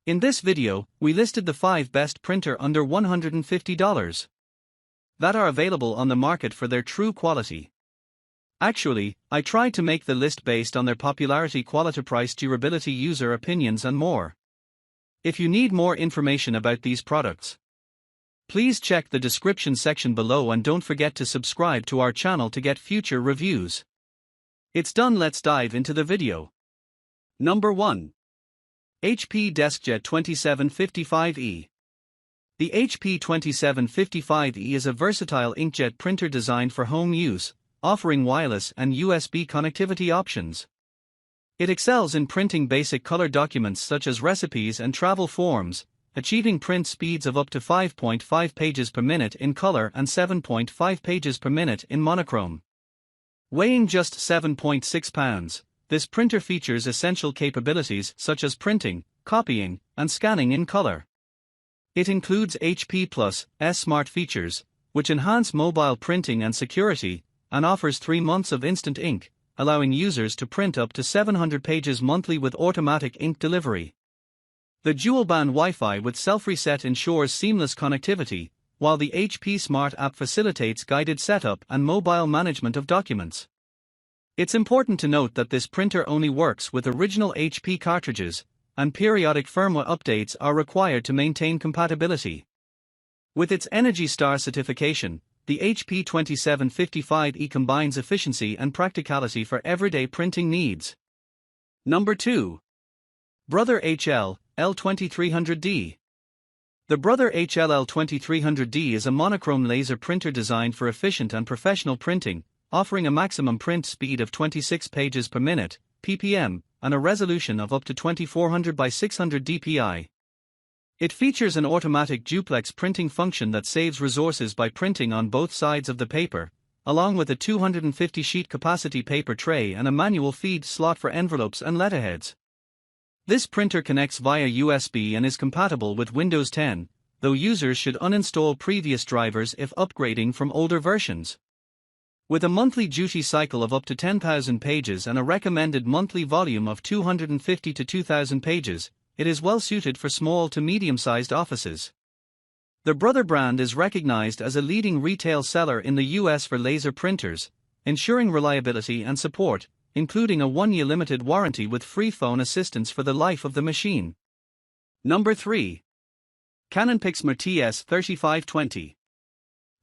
In this video, we listed the 5 best printer under $150 that are available on the market for their true quality. Actually, I tried to make the list based on their popularity, quality, price, durability, user opinions and more. If you need more information about these products, please check the description section below and don't forget to subscribe to our channel to get future reviews. It's done, let's dive into the video. Number 1. HP DeskJet 2755E. The HP 2755E is a versatile inkjet printer designed for home use, offering wireless and USB connectivity options. It excels in printing basic color documents such as recipes and travel forms, achieving print speeds of up to 5.5 pages per minute in color and 7.5 pages per minute in monochrome. Weighing just 7.6 pounds, this printer features essential capabilities such as printing, copying, and scanning in color. It includes HP+'s smart features, which enhance mobile printing and security, and offers 3 months of instant ink, allowing users to print up to 700 pages monthly with automatic ink delivery. The dual-band Wi-Fi with self-reset ensures seamless connectivity, while the HP Smart app facilitates guided setup and mobile management of documents. It's important to note that this printer only works with original HP cartridges, and periodic firmware updates are required to maintain compatibility. With its Energy Star certification, the HP 2755E combines efficiency and practicality for everyday printing needs. Number 2. Brother HL L2300D. The Brother HL L2300D is a monochrome laser printer designed for efficient and professional printing, offering a maximum print speed of 26 pages per minute, ppm, and a resolution of up to 2400 by 600 dpi. It features an automatic duplex printing function that saves resources by printing on both sides of the paper, along with a 250 sheet capacity paper tray and a manual feed slot for envelopes and letterheads. This printer connects via USB and is compatible with Windows 10, though users should uninstall previous drivers if upgrading from older versions. With a monthly duty cycle of up to 10,000 pages and a recommended monthly volume of 250 to 2,000 pages, it is well suited for small to medium-sized offices. The Brother brand is recognized as a leading retail seller in the US for laser printers, ensuring reliability and support, including a 1-year limited warranty with free phone assistance for the life of the machine. Number 3. Canon PIXMA TS3520.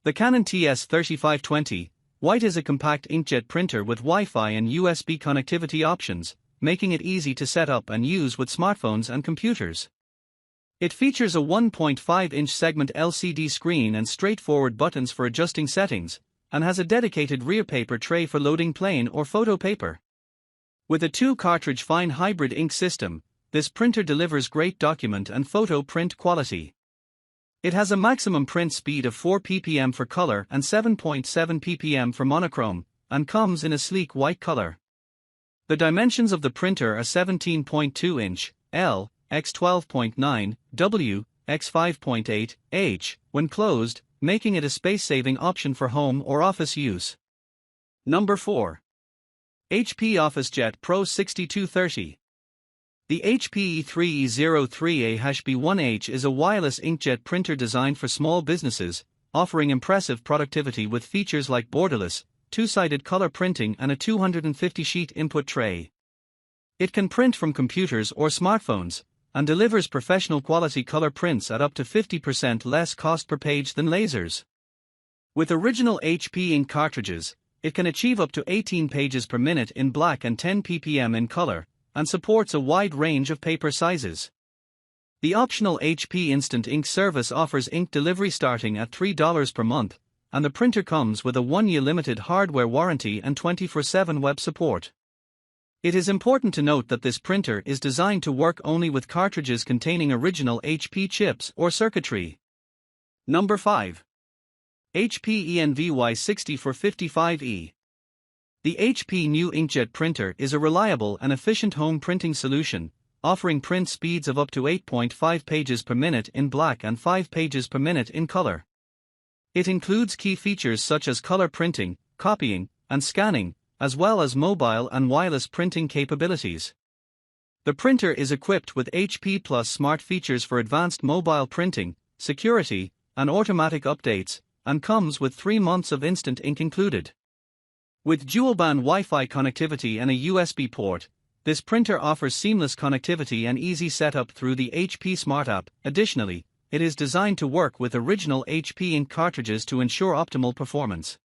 The Canon TS3520 White is a compact inkjet printer with Wi-Fi and USB connectivity options, making it easy to set up and use with smartphones and computers. It features a 1.5-inch segment LCD screen and straightforward buttons for adjusting settings, and has a dedicated rear paper tray for loading plain or photo paper. With a 2-cartridge fine hybrid ink system, this printer delivers great document and photo print quality. It has a maximum print speed of 4 ppm for color and 7.7 ppm for monochrome, and comes in a sleek white color. The dimensions of the printer are 17.2-inch, L, x 12.9, W, x 5.8, H, when closed, making it a space-saving option for home or office use. Number 4. HP OfficeJet Pro 6230. The HP E3E03A-B1H is a wireless inkjet printer designed for small businesses, offering impressive productivity with features like borderless, 2-sided color printing and a 250-sheet input tray. It can print from computers or smartphones, and delivers professional quality color prints at up to 50% less cost per page than lasers. With original HP ink cartridges, it can achieve up to 18 pages per minute in black and 10 ppm in color, and supports a wide range of paper sizes. The optional HP Instant Ink service offers ink delivery starting at $3 per month, and the printer comes with a 1-year limited hardware warranty and 24/7 web support. It is important to note that this printer is designed to work only with cartridges containing original HP chips or circuitry. Number 5. HP ENVY6055E. The HP new inkjet printer is a reliable and efficient home printing solution, offering print speeds of up to 8.5 pages per minute in black and 5 pages per minute in color. It includes key features such as color printing, copying, and scanning, as well as mobile and wireless printing capabilities. The printer is equipped with HP Plus Smart features for advanced mobile printing, security, and automatic updates, and comes with 3 months of instant ink included. With dual-band Wi-Fi connectivity and a USB port, this printer offers seamless connectivity and easy setup through the HP Smart app. Additionally, it is designed to work with original HP ink cartridges to ensure optimal performance.